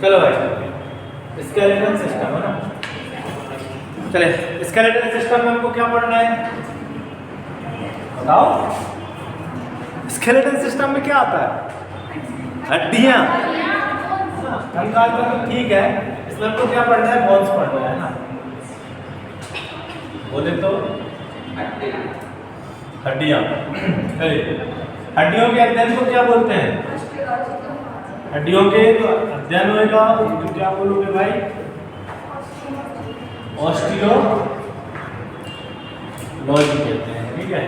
चलो भाई, skeletal system है ना। चले, स्केलेटल सिस्टम में हमको क्या पढ़ना है बताओ। स्केलेटल सिस्टम में क्या आता है? हड्डियां। कंकाल का तो ठीक है, इसमें हमको क्या पढ़ना है? बोन्स पढ़ना है ना। बोले तो हड्डियां। चलिए, हड्डियों के अध्ययन को क्या बोलते हैं? हड्डियों के जो अध्ययन होगा उसको क्या बोलोगे भाई? ऑस्टियोलॉजी कहते हैं, ठीक है।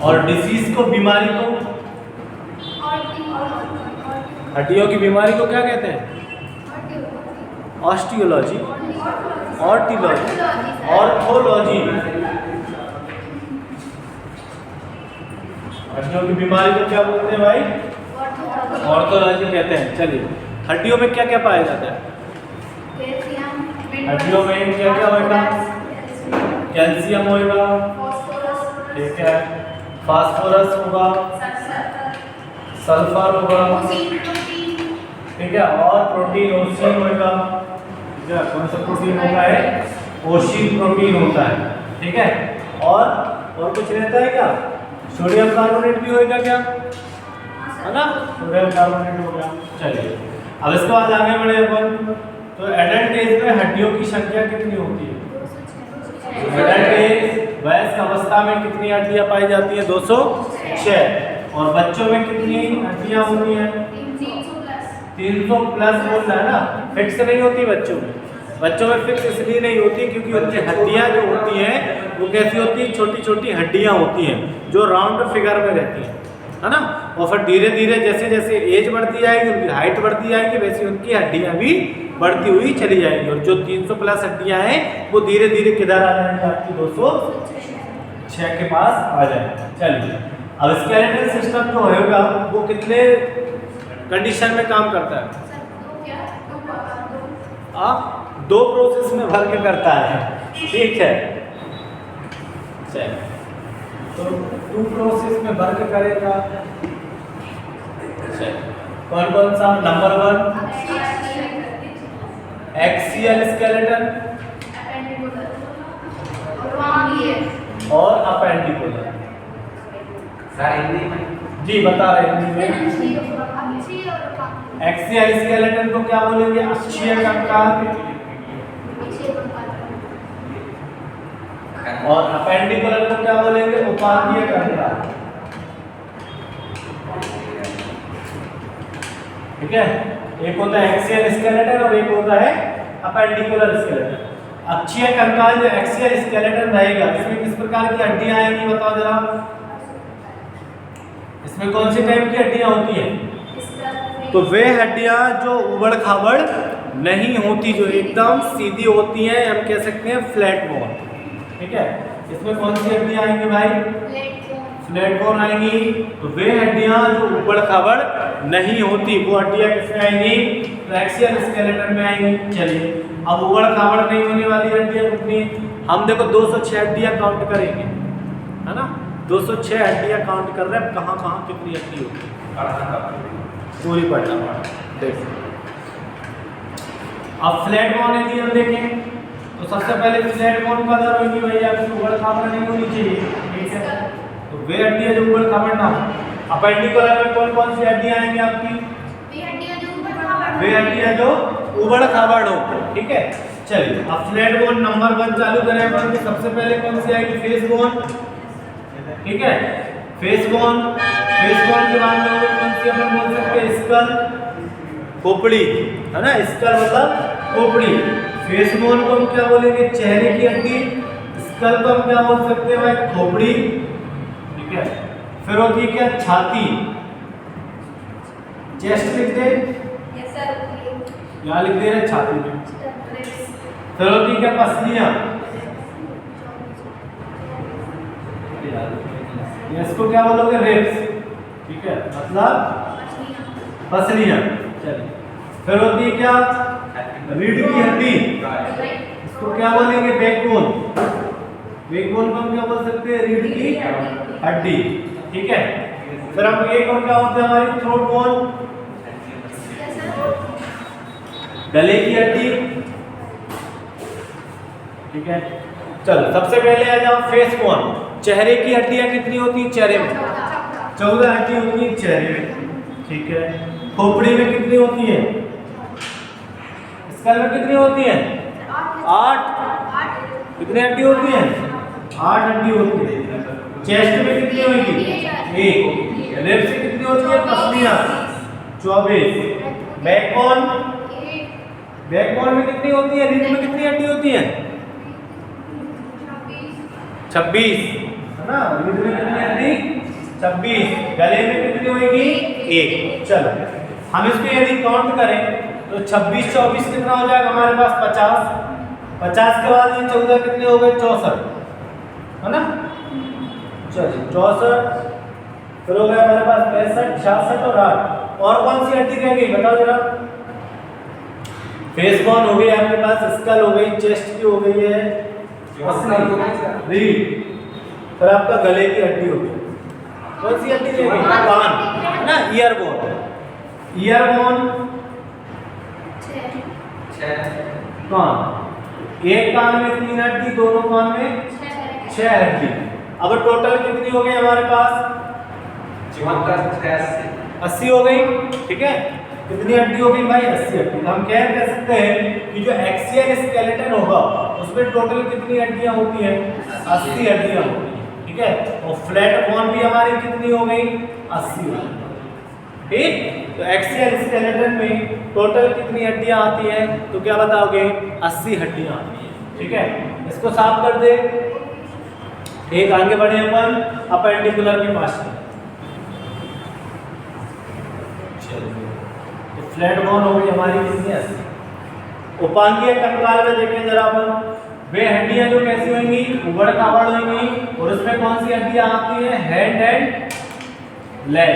और डिसीज को, बीमारी को, हड्डियों की बीमारी को क्या कहते हैं? ऑस्टियोलॉजी, ऑर्टिलॉजी, ऑर्थोलॉजी। हड्डियों की बीमारी को क्या बोलते हैं भाई? ऑर्थोलॉजी कहते हैं। चलिए, हड्डियों में क्या क्या पाया जाता है? हड्डियों में क्या क्या होगा? कैल्शियम होगा, ठीक है, फास्फोरस होगा, सल्फर होगा, ठीक है, और प्रोटीन ओसिन होगा। ठीक है, कौन सा प्रोटीन होता है? ओसिन प्रोटीन होता है, ठीक है। और कुछ रहता है क्या? सोडियम कार्बोनेट भी होगा क्या, है ना? सोडियम कार्बोनेट हो गया। चलिए, अब इसके बाद आगे बढ़े अपन। तो एडल्ट एज में हड्डियों की संख्या कितनी होती है? एडल्ट एज, वयस्क अवस्था में कितनी हड्डियां पाई जाती है? 206। और बच्चों में कितनी हड्डियां होती हैं? 300 प्लस बोलना है ना, फिक्स नहीं होती बच्चों में। बच्चों में फिक्स इसलिए नहीं होती क्योंकि उनकी हड्डियां जो होती हैं वो कैसी होती हैं? छोटी छोटी हड्डियां होती हैं जो राउंड फिगर में रहती हैं, है ना। और फिर धीरे धीरे जैसे जैसे एज बढ़ती जाएगी, उनकी हाइट बढ़ती जाएगी, वैसे उनकी हड्डियां भी बढ़ती हुई चली जाएंगी। और जो 300 प्लस हड्डियां हैं वो धीरे धीरे किधर आ जाएंगी? आपकी 206 के पास आ जाएंगे। चलिए, अब स्केलेटल सिस्टम जो होगा वो कितने कंडीशन में काम करता है? दो प्रोसेस में भर के करता है, ठीक है। चलिए, तो 2 प्रोसेस में भर के करेगा। कौन कौन सा? नंबर 1 एक्सियल स्केलेटन और अपेंडिकुलर। जी बता रहे हैं। एक्सियल स्केलेटन को क्या बोलेंगे? अक्षीय कंकाल। और अपेंडिकुलर को क्या बोलेंगे? उपांगीय कंकाल, ठीक है। एक होता है एक्सियल स्केलेटन और एक होता है अपेंडिकुलर स्केलेटन। अक्षीय कंकाल जो एक्सियल स्केलेटन रहेगा, इसमें किस प्रकार की हड्डियां आएंगी बताओ जरा? इसमें कौन सी टाइप की हड्डियां होती हैं? तो वे हड्डियां जो उबड़ खाबड़ नहीं होती, जो एकदम सीधी होती हैं, हम कह सकते हैं फ्लैट बोन, ठीक है। इसमें कौन सी हड्डियां आएंगी भाई? फ्लैट बोन आएंगी। तो वे हड्डियां जो उबड़ खाबड़ नहीं होती वो हड्डियां किसमें आएंगी? तो एक्सियल स्केलेटन में आएंगी। चलिए, अब उबड़ खाबड़ नहीं होने वाली हड्डियां कितनी? हम देखो 206 हड्डियां काउंट करेंगे, है ना। 206 हड्डियां काउंट कर रहे हैं। कहाँ कहाँ कितनी हड्डी होगी पूरी पढ़ना पड़ा। देखो, अब फ्लैट बोन यदि हम देखें तो सबसे पहले फ्लैट बोन का दर होगी भैया उबड़ खाबड़ नहीं होनी चाहिए, ठीक है। तो वे हड्डियां जो उबड़ खाबड़ ना हो। अपेंडिकुलर में कौन कौन सी हड्डियां आएंगी आपकी? वे हड्डियां जो उबड़ खाबड़ हो, ठीक है। चलिए, अब फ्लैट बोन नंबर 1 चालू करें अपन। सबसे पहले कौन सी आएगी? फेस बोन, ठीक है। फेस बोन के बाद में कौन सी अपन बोल सकते हैं? स्कल, खोपड़ी, है ना। स्कल मतलब खोपड़ी। फेस बोन को हम क्या बोलेंगे? चेहरे की हड्डी। स्कल को हम क्या बोल सकते हैं भाई? खोपड़ी, ठीक है। फिर होती है क्या? छाती, चेस्ट लिख दे, यहाँ लिख दे रहे छाती में। फिर होती है क्या? पसलियां, इसको क्या बोलोगे? रिब्स, ठीक है, मतलब पसलियां। चलिए, फिर होती है क्या? रीढ़ की हड्डी, इसको क्या बोलेंगे? बैकबोन। बैकबोन को हम क्या बोल सकते हैं? रीढ़ की हड्डी, ठीक है। फिर अब एक और क्या होता है हमारी? थ्रोट बोन, गले की हड्डी, ठीक है। चलो सबसे पहले आ जाओ फेस बोन। चेहरे की हड्डियां कितनी होती है चेहरे में? 14 हड्डी होती है चेहरे में, ठीक है। खोपड़ी में कितनी होती है? स्कल में कितनी होती है? 8। कितनी हड्डी होती है? 8 हड्डी होती है। चेस्ट में कितनी होगी? 1। लेफ्ट से कितनी होती है पसलियां? 24। बैकबोन, बैकबोन में कितनी होती है? रीढ़ में कितनी हड्डी होती है? 26, है ना। रीढ़ में कितनी हड्डी? 26। गले में कितनी होगी? 1। चलो हम इसको यदि काउंट करें तो 26 24 कितना हो जाएगा हमारे पास? 50। 50 के बाद ये 14 कितने हो गए? 64, है ना। चलिए 64, फिर हो गया हमारे पास 65, 66 और 8। और कौन सी हड्डी रह गई बताओ जरा? फेस बोन हो गई आपके पास, स्कल हो गई, चेस्ट की हो गई है, रीढ़, फिर आपका गले की हड्डी हो गई। कौन सी हड्डी रह गई? कान, ना। ईयर बोन, ईयर बोन, कान। एक कान में 3 हड्डी, दोनों कान में 6 हड्डी। अब टोटल कितनी हो गई हमारे पास? 80 हो गई, ठीक है। कितनी हड्डी हो गई भाई? 80 हड्डी। हम कह सकते हैं कि जो एक्सियल स्केलेटन होगा उसमें टोटल कितनी हड्डियां होती हैं? 80 हड्डियां होती हैं, ठीक है। और फ्लैट बोन भी हमारी कितनी हो गई? 80 हो गई, ठीक। तो एक्सियल स्केलेटन में टोटल कितनी हड्डियां आती हैं? तो क्या बताओगे? 80 हड्डियां आती हैं, ठीक है। इसको साफ कर दे। एक आगे बढ़े अपन अपेंडिकुलर के पास। तो फ्लैट बोन हो गई हमारी कितनी? 80। उपांगीय कंकाल में देखें जरा अपन, वे हड्डियां जो कैसी होंगी? उबड़ खाबड़ होंगी। और उसमें कौन सी हड्डियां आती हैं? हैंड एंड लेग,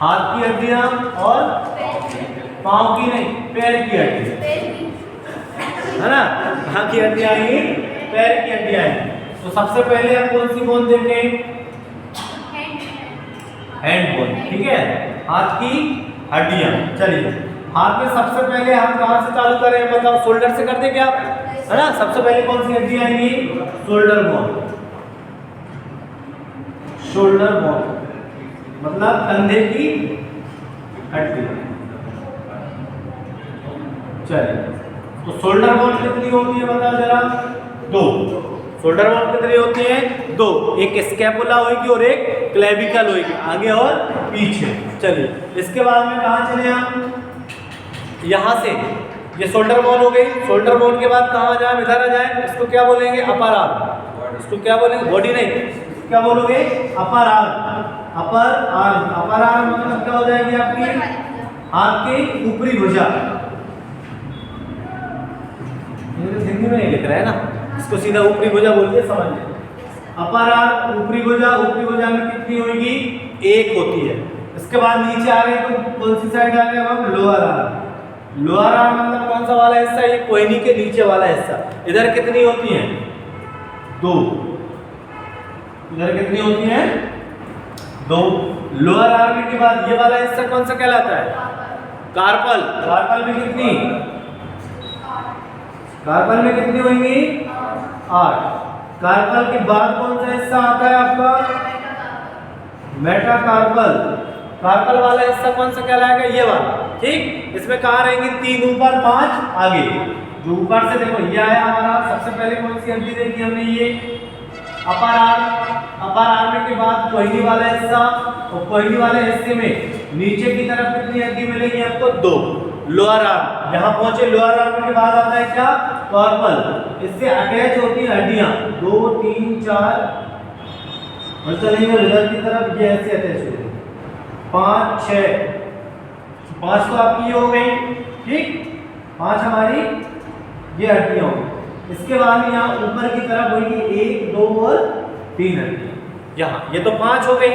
हाथ की हड्डियां और पांव की नहीं, पैर की हड्डी, है ना। हाथ की हड्डियां आएंगी, पैर की हड्डियां आएंगी। तो सबसे पहले हम कौन सी बोन देखें? हैंड बोन, ठीक है, हाथ की हड्डियां। चलिए हाथ में सबसे पहले हम कहां से चालू करें बताओ? शोल्डर से कर दे क्या, है ना। सबसे पहले कौन सी हड्डी आएंगी? Shoulder bone. शोल्डर बोन मतलब कंधे की हड्डी। चलिए तो शोल्डर बोन कितनी होती है बताओ जरा? 2। शोल्डर बोन कितनी होती है? 2। एक स्कैपुला होगी और एक क्लेविकल होगी, आगे और पीछे। चलिए इसके बाद में कहाँ चले हम? यहाँ से ये शोल्डर बोन हो गई। शोल्डर बोन के बाद कहाँ जाए? इधर आ जाए। इसको क्या बोलेंगे? Upper arm. इसको क्या बोलेंगे? बॉडी नहीं, क्या बोलोगे? Upper arm. Upper arm, upper arm मतलब क्या हो जाएगी आपकी? हाथ की ऊपरी भुजा। हिंदी में नहीं लिख रहा है ना, इसको सीधा ऊपरी भुजा बोलिए, समझ लीजिए। अपर आर्म, ऊपरी भुजा। ऊपरी भुजा में कितनी होगी? 1 होती है। इसके बाद नीचे आ गए तो कौन सी साइड आ गए हम? Lower arm. लोअर आर्म मतलब कौन सा वाला हिस्सा? ये कोहनी के नीचे वाला हिस्सा। इधर कितनी होती है? 2। इधर कितनी होती है? 2। लोअर आर्म के बाद ये वाला हिस्सा कौन सा कहलाता है? कार्पल। कार्पल में कितनी? कार्पल में कितनी होंगी? 8। कार्पल के बाद कौन सा हिस्सा आता है आपका? मेटाकार्पल। कार्पल वाला हिस्सा कौन सा कहलाएगा? ये वाला, ठीक। इसमें कहाँ रहेंगे? 3 ऊपर 5 आगे। जो ऊपर से देखो ये आया हमारा। सबसे पहले कौन सी हड्डी देखी हमने? ये अपर आर्म। अपर आर्म के बाद कोहनी वाला हिस्सा, और कोहनी वाले हिस्से में नीचे की तरफ कितनी हड्डी मिलेगी आपको? 2। लोअर आर्म, यहाँ पहुंचे। लोअर आर्म के बाद आता है क्या? कार्पल। इससे अटैच होती है हड्डियां 2 3 4 और चलेंगे इधर की तरफ, ये ऐसे अटैच होती है 5 6। 5 तो आपकी ये हो गई, ठीक। 5 हमारी ये हड्डियां होंगी। इसके बाद यहाँ ऊपर की तरफ होगी 1 2 और 3 हड्डियां। यहाँ ये तो 5 हो गई।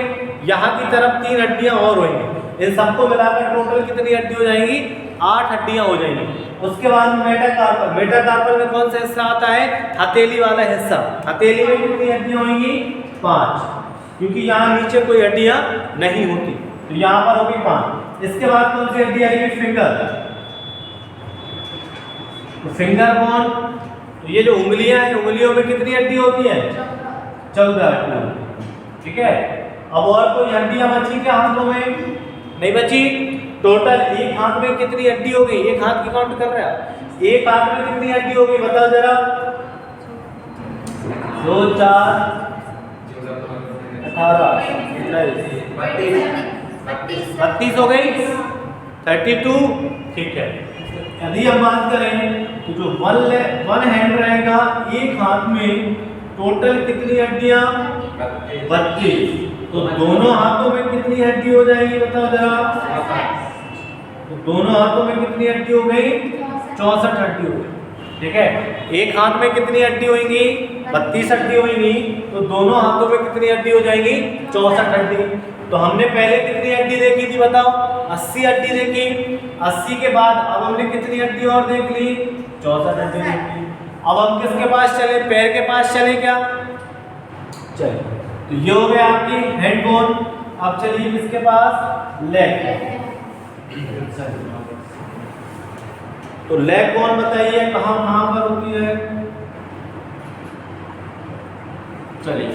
यहाँ की तरफ 3 हड्डियां और होंगी। इन सबको मिलाकर टोटल कितनी हड्डी हो जाएंगी? 8 हड्डियां हो जाएंगी। उसके बाद मेटाकार्पल। मेटाकार्पल में कौन सा हिस्सा आता है? हथेली वाला हिस्सा। हथेली में कितनी हड्डियां होंगी? 5, क्योंकि यहाँ नीचे कोई हड्डियां नहीं होती, तो यहाँ पर होगी 5। इसके बाद कौन सी हड्डी आएगी? फिंगर। तो फिंगर बोन, तो ये जो उंगलियां हैं, उंगलियों में कितनी हड्डी होती है? 14 हड्डी। ठीक है, अब और कोई हड्डियां बची क्या हाथों में? नहीं बची। टोटल एक हाथ में कितनी हड्डी हो गई? एक हाथ की काउंट कर रहे हैं, एक हाथ में कितनी हड्डी हो गई बताओ जरा? 2 4 18 32 हो गई, 32। ठीक है, यदि हम बात करें तो जो वन हैंड रहेगा, एक हाथ में टोटल कितनी हड्डियां? 32। तो दोनों हाथों में कितनी हड्डी हो जाएगी बताओ जरा? तो दोनों हाथों में कितनी हड्डी हो गई? 64 हड्डी हो गई। ठीक है, एक हाथ में कितनी हड्डी होंगी? 32 हड्डी होंगी। तो दोनों हाथों में कितनी हड्डी हो जाएगी? 64 हड्डी। तो हमने पहले कितनी हड्डी देखी थी बताओ? 80 हड्डी देखी। 80 के बाद अब हमने कितनी हड्डी और देख ली? 64 हड्डी देख ली। अब हम किसके पास चले? पैर के पास चले क्या? चले। तो ये हो गया आपकी हैंड बोन। अब चलिए किसके पास? लेग। तो लेग बोन बताइए कहां कहां पर होती है? चलिए,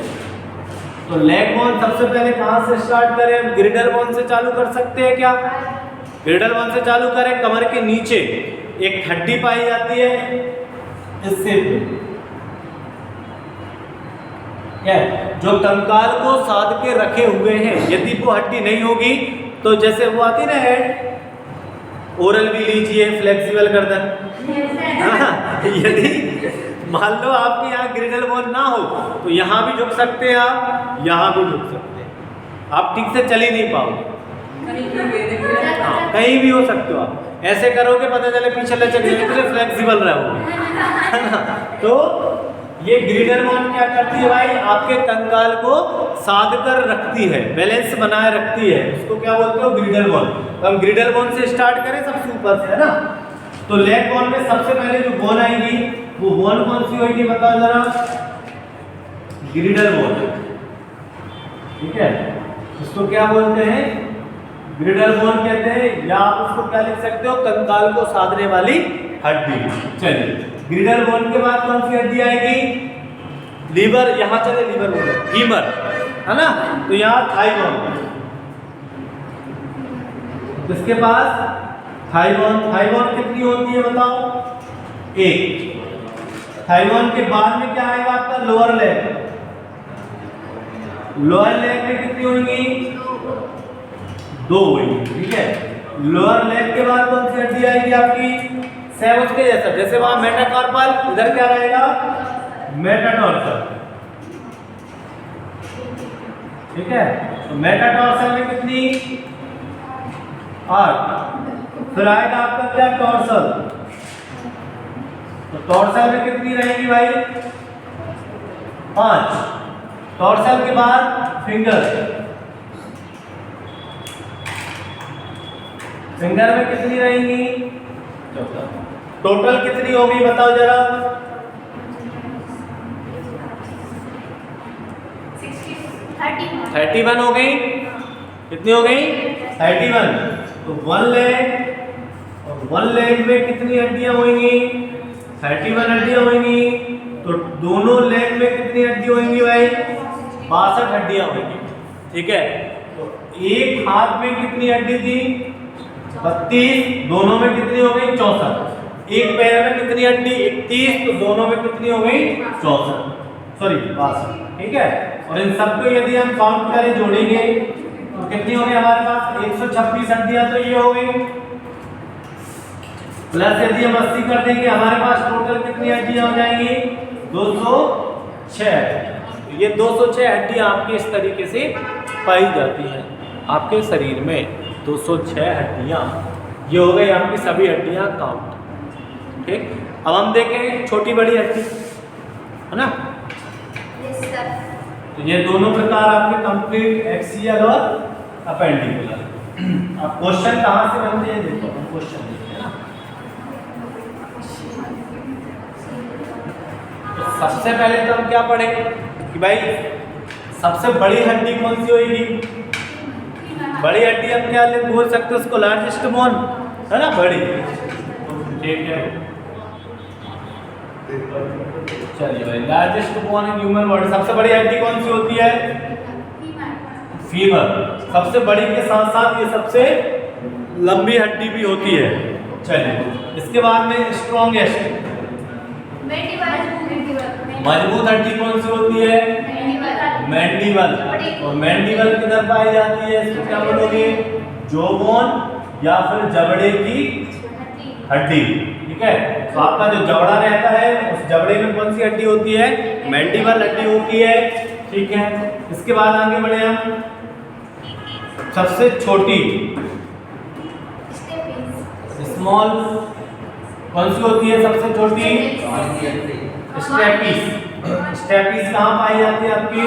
तो लेग बोन सबसे पहले कहां से स्टार्ट करें? ग्रिडल बोन से चालू कर सकते हैं क्या? ग्रिडल बोन से चालू करें। कमर के नीचे एक हड्डी पाई जाती है इससे क्या, जो कंकाल को साध के रखे हुए हैं। यदि वो हड्डी नहीं होगी तो जैसे वो आती ना हेड, ओरल भी लीजिए, फ्लेक्सिबल गर्दन। यदि मान लो आपके यहाँ ग्रिडल बोन ना हो तो यहाँ भी झुक सकते हैं आप, यहाँ भी झुक सकते हैं, आप ठीक से चल ही नहीं पाओगे। हाँ, कहीं भी हो सकते हो आप। ऐसे करोगे पता चले पीछे लचक जाएंगे, फ्लेक्सिबल रहोगे, है ना। तो ये ग्रिडल बोन क्या करती है भाई? आपके कंकाल को साध कर रखती है, बैलेंस बनाए रखती है। उसको क्या बोलते हो? ग्रिडल बोन। तो हम ग्रिडल बोन से स्टार्ट करें सबसे ऊपर से, है ना। तो लेग बोन में सबसे पहले जो बोन आएगी वो बोन कौन सी होगी बताओ जरा? ग्रिडल बोन। ठीक है, इसको क्या बोलते हैं? ग्रिडल बोन कहते हैं, या आप उसको क्या लिख सकते हो? कंकाल को साधने वाली हड्डी। चलिए, ग्रिडल बोन के बाद कौन सी हड्डी आएगी? लीवर। यहाँ चले, लीवर बोले, फीमर, है ना। तो यहाँ थाई बोन। इसके पास थाई बोन। थाई बोन कितनी होती है बताओ? 1। थाई बोन के बाद में क्या आएगा आपका? Lower leg. लोअर लेग में कितनी होंगी? 2 होंगी। ठीक है, लोअर लेग के बाद कौन सी हड्डी आएगी आपकी? सेम उसके जैसा, जैसे वहां मेटाकार्पल, इधर क्या रहेगा? मेटाटार्सल। ठीक है, तो मेटाटार्सल में कितनी? 8। फिर आएगा आपका क्या? टॉर्सल। तो टॉर्सल में कितनी रहेगी भाई? 5। टॉर्सल के बाद फिंगर। फिंगर में कितनी रहेंगी? 14। टोटल कितनी होगी बताओ जरा? 31 हो गई। कितनी हो गई? 31। तो 1 लेग, और 1 लेग में कितनी हड्डियां होंगी? 31 हड्डियां होंगी। तो दोनों लेग में कितनी हड्डी होंगी भाई? 62 हड्डियां होंगी। ठीक है, तो एक हाथ में कितनी हड्डी थी? 32। दोनों में कितनी हो गई? 64। एक पैर में कितनी हड्डी? 31। तो दोनों में कितनी हो गई? 64, सॉरी 62। ठीक है, और इन सबको यदि हम काउंट करें, जोड़ेंगे तो कितनी हो गई हमारे पास? 126 हड्डियां। तो ये हो गई, प्लस यदि हम 80 कर देंगे हमारे पास टोटल कितनी हड्डियां हो जाएंगी? 206। ये 206 हड्डियां आपकी इस तरीके से पाई जाती हैं आपके शरीर में। 206 हड्डियां, ये हो गई आपकी सभी हड्डियां काउंट। ठीक, अब हम देखें छोटी बड़ी हड्डी, है ना। तो ये दोनों प्रकार आपके कंप्लीट एक्सियल और अपेंडिकुलर। अब क्वेश्चन कहाँ से बनते हैं देखो, हम क्वेश्चन देखते हैं ना। तो सबसे पहले तो हम क्या पढ़ेंगे कि भाई सबसे बड़ी हड्डी कौन सी होगी? बड़ी हड्डी हम क्या बोल सकते हैं उसको? लार्जेस्ट बोन, है ना, बड़ी। ठीक है, चलिए भाई, largest bone in human body, सबसे बड़ी हड्डी कौन सी होती है? फीमर। सबसे बड़ी के साथ साथ ये सबसे लंबी हड्डी भी होती है। चलिए, इसके बाद में स्ट्रॉन्गेस्ट मजबूत हड्डी कौन सी होती है? मैंडिबल। और मैंडिबल किधर पाई जाती है? इसको क्या बोलोगे? जॉबोन या फिर जबड़े की हड्डी। ठीक है, तो आपका जो जबड़ा रहता है उस जबड़े में कौन सी हड्डी होती है? मैंडिबल हड्डी होती है। ठीक है, इसके बाद आगे बढ़े हम। सबसे छोटी स्मॉल कौन सी होती है? सबसे छोटी स्टेपिस। स्टेपिस कहाँ पाई जाती है? आपकी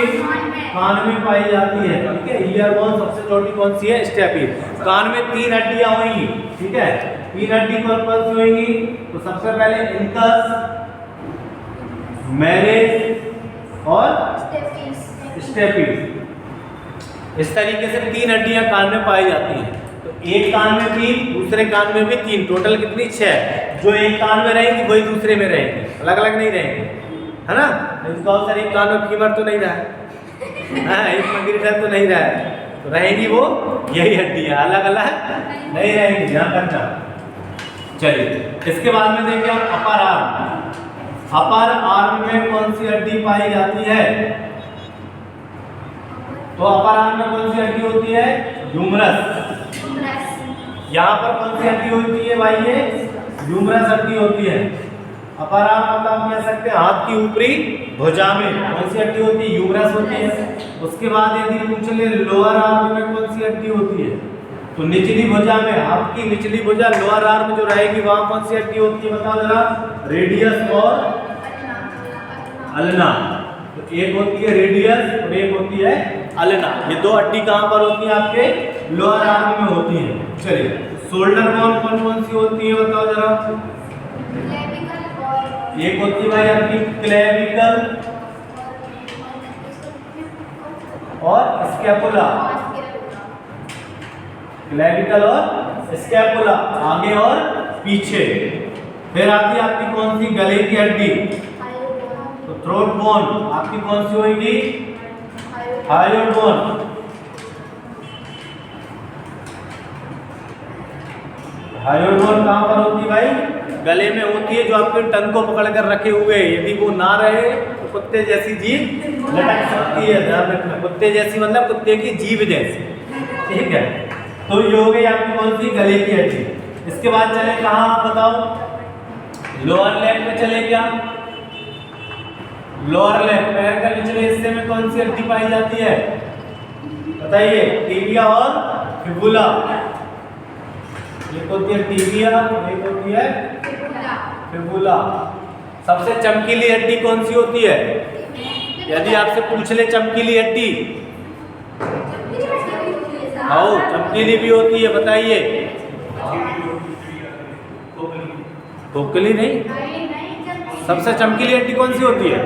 कान में पाई जाती है। ठीक है, ईयर बोन सबसे छोटी कौन सी है? स्टेपिस। कान में 3 हड्डियां होंगी। ठीक है, 3 हड्डी कौन सी होंगी? तो सबसे पहले इंकस, मैरेज और स्टेपिस। इस तरीके से 3 हड्डियां कान में पाई जाती हैं। तो एक कान में 3, दूसरे कान में भी 3, टोटल कितनी? 6। जो एक कान में रहेंगी वही दूसरे में रहेंगी, अलग अलग नहीं रहेंगी, है ना? सर एक कान में फीमर तो नहीं रहा है, हाँ, एक मगरीटर तो नहीं रहा है, तो रहेगी वो यही हड्डियां, अलग अलग नहीं रहेंगी, ध्यान रखना। चलिए, इसके बाद में देखिए हम अपर आर्म। अपर आर्म में कौन सी हड्डी पाई जाती है? तो अपर आर्म में कौन सी हड्डी होती है? ह्यूमरस। यहाँ पर कौन सी हड्डी होती है भाई? ये ह्यूमरस हड्डी होती है। अपर आर्म मतलब आप कह सकते हैं हाथ की ऊपरी भुजा में कौन सी हड्डी होती है? ह्यूमरस होती है। उसके बाद यदि पूछ ले लोअर आर्म में कौन सी हड्डी होती है? तो निचली भुजा में, हाथ की निचली भुजा लोअर आर्म जो रहेगी वहां कौन सी हड्डी होती है? बताओ जरा। रेडियस और अल्ना। तो एक होती है रेडियस और एक होती है अल्ना। ये 2 हड्डी कहाँ पर होती है? आपके लोअर आर्म में होती है। चलिए, शोल्डर बोन कौन कौन सी होती है? बताओ जरा। एक होती है भाई आपकी क्लेविकल और स्कैपुला। क्लेविकल और स्कैपुला, आगे और पीछे। फिर आती है आपकी कौन सी? गले की हड्डी। तो थ्रोट बोन आपकी कौन सी होगी? Hyoid bone. हायोइड बोन कहाँ पर होती है भाई? गले में होती है, जो आपके टंग को पकड़ कर रखे हुए, यदि वो ना रहे तो कुत्ते जैसी जीभ लटक सकती है, ध्यान रखना। कुत्ते जैसी मतलब कुत्ते की जीभ जैसी। ठीक है, तो ये हो गई आपकी कौन सी? गले की हड्डी। इसके बाद चले कहाँ? आप बताओ। लोअर लेग में चले क्या? लोअर लेग, पैर का निचले हिस्से में कौन सी हड्डी पाई जाती है? बताइए। टिबिया और फिबुला। एक होती है टिबिया और एक होती है फिबुला। सबसे चमकीली हड्डी कौन सी होती है? यदि आपसे पूछ ले चमकीली हड्डी, आओ चमकीली भी होती है, बताइए। खोखली नहीं, सबसे चमकीली हड्डी कौन सी होती है?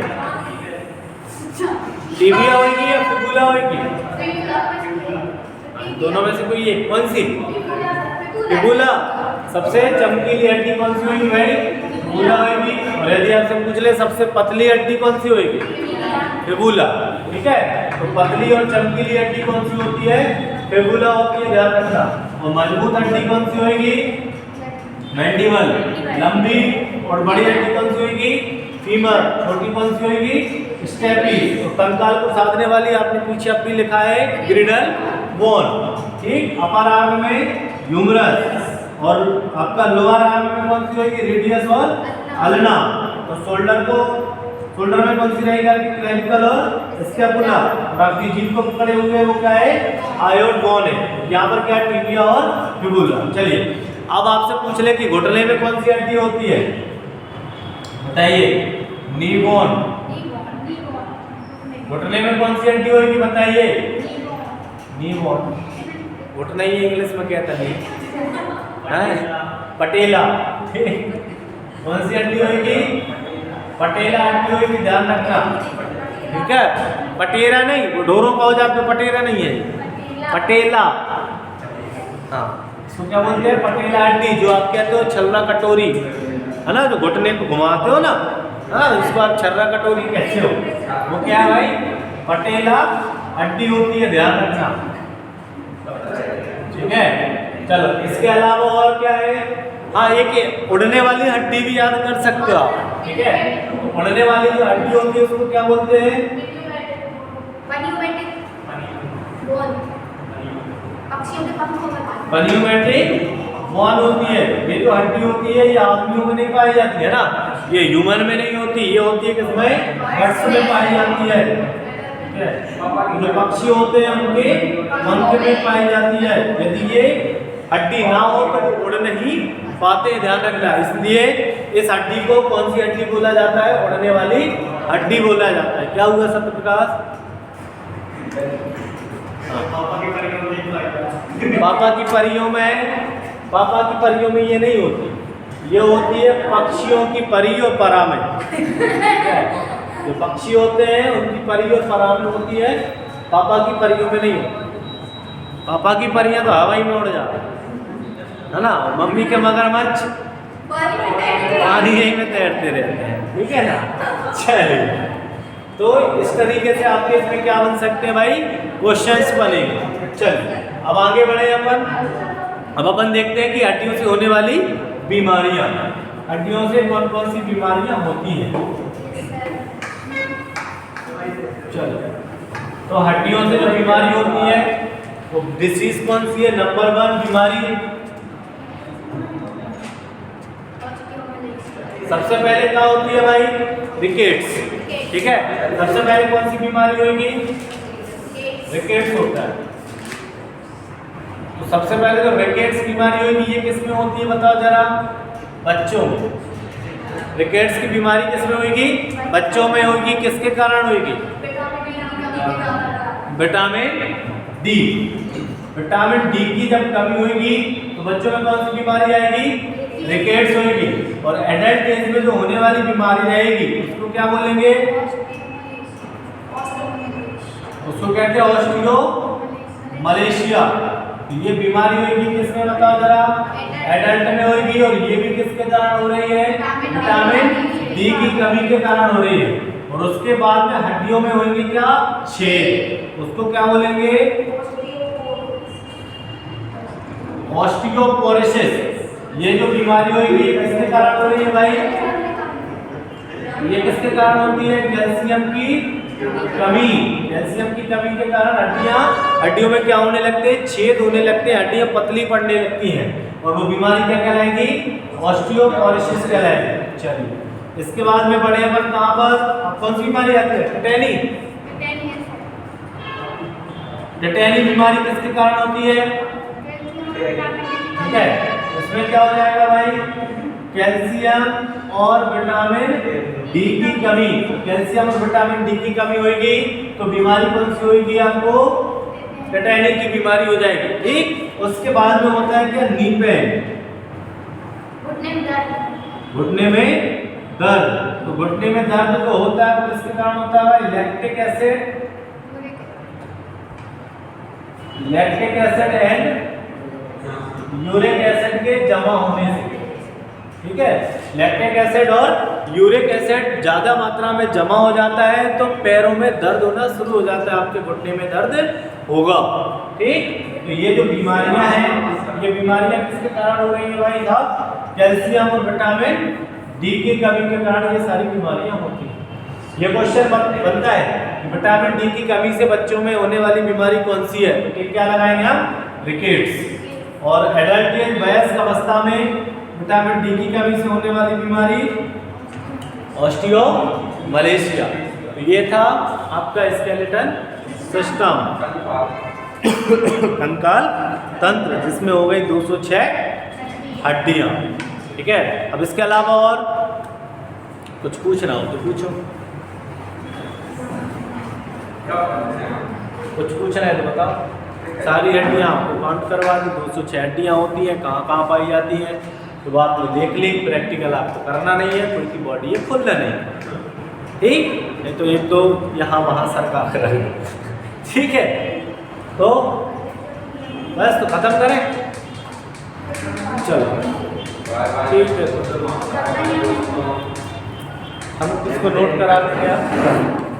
टिबिया होगी या फिबुला होगी? दोनों में से कोई एक, कौन सी? फिबुला। सबसे चमकीली हड्डी कौन सी होगी भाई? फिबुला होगी। और यदि आपसे पूछ ले सबसे पतली हड्डी कौन सी होगी? फिबुला। ठीक है, तो पतली और चमकीली हड्डी कौन सी होती है? फिबुला होती है, ध्यान रखना। और मजबूत हड्डी कौन सी होगी? मैंडिबल। लंबी और बड़ी हड्डी कौन सी होगी? फीमर। छोटी कौन सी होगी? स्टेपिस। तो कंकाल को साधने वाली आपने पीछे अब भी लिखा है ग्रिडल बोन। ठीक, अपर आर्म में ह्यूमरस और आपका लोअर आर्म में कौन सी होगी? रेडियस और अल्ना। तो शोल्डर में कौन सी रहेगा? क्लेविकल और स्कैपुला। और आपकी जीभ को पकड़े हुए वो क्या है? हायोइड बोन है। यहाँ पर क्या है? टिबिया और फिबुला। चलिए, अब आपसे पूछ ले कि घुटने में कौन सी हड्डी होती है? बताइए। नी बोन। घुटने में कौन सी हड्डी होगी? बताइए। नी बोन। घुटना ही इंग्लिश में कहता है पटेला। कौन सी हड्डी होगी? पटेला हड्डी होगी, ध्यान रखना। ठीक है, पटेरा नहीं, वो ढोरों का हो जाता है, पटेरा नहीं है, पटेला। हाँ, इसको क्या बोलते हैं? पटेला हड्डी। जो आप कहते हो छल्ला कटोरी, है ना, जो घुटने को घुमाते हो ना, हाँ, इसको आप छर्रा कटोरी कहते हो। वो क्या है भाई? पटेला हड्डी होती है, ध्यान रखना। ठीक है, चलो इसके अलावा और क्या है? हाँ, एक उड़ने वाली हड्डी भी याद कर सकते हो आप। ठीक है, उड़ने वाली जो हड्डी होती है उसको क्या बोलते हैं? पन्यूमेट्रिक बॉन होती है। ये जो हड्डी होती है ये आदमियों में नहीं पाई जाती है ना, ये ह्यूमन में नहीं होती, ये होती है किसमें? बर्ड्स में पाई जाती है। ठीक है, जो पक्षी होते हैं उनके पंख में पाई जाती है। यदि ये हड्डी ना हो तो वो उड़ नहीं पाते, ध्यान रखना। इसलिए इस हड्डी को कौन सी हड्डी बोला जाता है? उड़ने वाली हड्डी बोला जाता है। क्या हुआ सत्य प्रकाश? पापा की परियों में ये नहीं होती, ये होती है पक्षियों की परी और परा में। जो पक्षी होते हैं उनकी परी और परा में होती है, पापा की परियों में नहीं होती। पापा की परियां तो हवाई में उड़ जाती है ना, मम्मी के मगरमच्छ पानी में तैरते रहते हैं। ठीक है ना, चलिए, तो इस तरीके से आपके इसमें क्या बन सकते हैं भाई? क्वेश्चंस बनेंगे। चलिए अब आगे बढ़े अब अपन देखते हैं कि हड्डियों से होने वाली बीमारियां, हड्डियों से कौन कौन सी बीमारियां होती हैं। चलो, तो हड्डियों से जो बीमारी होती है वो डिसीज कौन सी है? नंबर 1 बीमारी सबसे पहले क्या होती है भाई? रिकेट्स। ठीक है, सबसे पहले कौन सी बीमारी होगी? रिकेट्स होता है। तो सबसे पहले जो रिकेट्स बीमारी होगी ये किस में होती है बताओ जरा? बच्चों में। रिकेट्स की बीमारी किस में होगी? बच्चों में होगी। किसके कारण होगी? Vitamin D. विटामिन डी की जब कमी होगी तो बच्चों में कौन सी बीमारी आएगी? रिकेट्स होगी। और एडल्ट एज में जो होने वाली बीमारी रहेगी उसको क्या बोलेंगे? उसको कहते हैं ऑस्टियो मलेशिया। ये बीमारी होगी किसमें बताओ जरा? एडल्ट में होगी। और ये भी किसके कारण हो रही है? विटामिन डी की कमी के कारण हो रही है। और उसके बाद में हड्डियों में होंगे क्या? छेद। उसको क्या बोलेंगे? ऑस्टियोपोरोसिस। ये जो बीमारी होगी किसके कारण हो रही है भाई? ये किसके कारण होती है? कैल्शियम की कमी। कैल्शियम की कमी के कारण हड्डियों में क्या होने लगते हैं? छेद होने लगते हैं, हड्डियां पतली पड़ने लगती हैं। और वो बीमारी क्या कहलाएगी? ऑस्टियोपोरोसिस कहलाएगी। चलिए, इसके बाद में बढ़े अपन कहां पर? कौन सी बीमारी आती है? टेटेनी। टेटेनी बीमारी किसके कारण होती है? ठीक है, इसमें क्या हो जाएगा भाई? कैल्शियम और विटामिन डी की कमी। कैल्शियम और विटामिन डी की कमी होगी तो बीमारी कौन सी होगी? आपको टेटेनी की बीमारी हो जाएगी। ठीक, उसके बाद में होता है क्या? नी पेन, घुटने में दर्द। तो घुटने में दर्द जो होता है वो किसके कारण होता है भाई? Lactic acid and uric acid के जमा होने से। ठीक है, लैक्टिक एसिड और यूरिक एसिड ज्यादा मात्रा में जमा हो जाता है तो पैरों में दर्द होना शुरू हो जाता है, आपके घुटने में दर्द होगा। ठीक, तो ये जो बीमारियां हैं ये बीमारियां किसके कारण हो रही है भाई साहब? कैल्शियम और विटामिन डी की कमी के कारण ये सारी बीमारियां होती हैं। ये क्वेश्चन बनता है कि विटामिन डी की कमी से बच्चों में होने वाली बीमारी कौन सी है? तो क्या लगाएंगे हम? रिकेट्स। और एडल्ट एज वयस्क अवस्था में विटामिन डी की कमी से होने वाली बीमारी ऑस्टियो मलेशिया। तो ये था आपका स्केलेटन सिस्टम, कंकाल तंत्र, जिसमें हो गई 206 हड्डियां। ठीक है, अब इसके अलावा और कुछ पूछना हो तो पूछो। कुछ पूछना है तो बताओ। सारी हड्डियां आपको काउंट करवा दी, 206 हड्डियां होती हैं, कहाँ कहाँ पाई जाती हैं तो बात में देख ली। प्रैक्टिकल आपको करना नहीं है, कोई की बॉडी है खुलना नहीं। ठीक, नहीं तो एक तो यहाँ वहाँ सरका कर। ठीक है, तो बस तो खत्म करें। चलो ठीक है, तो हम इसको नोट करा देंगे आप।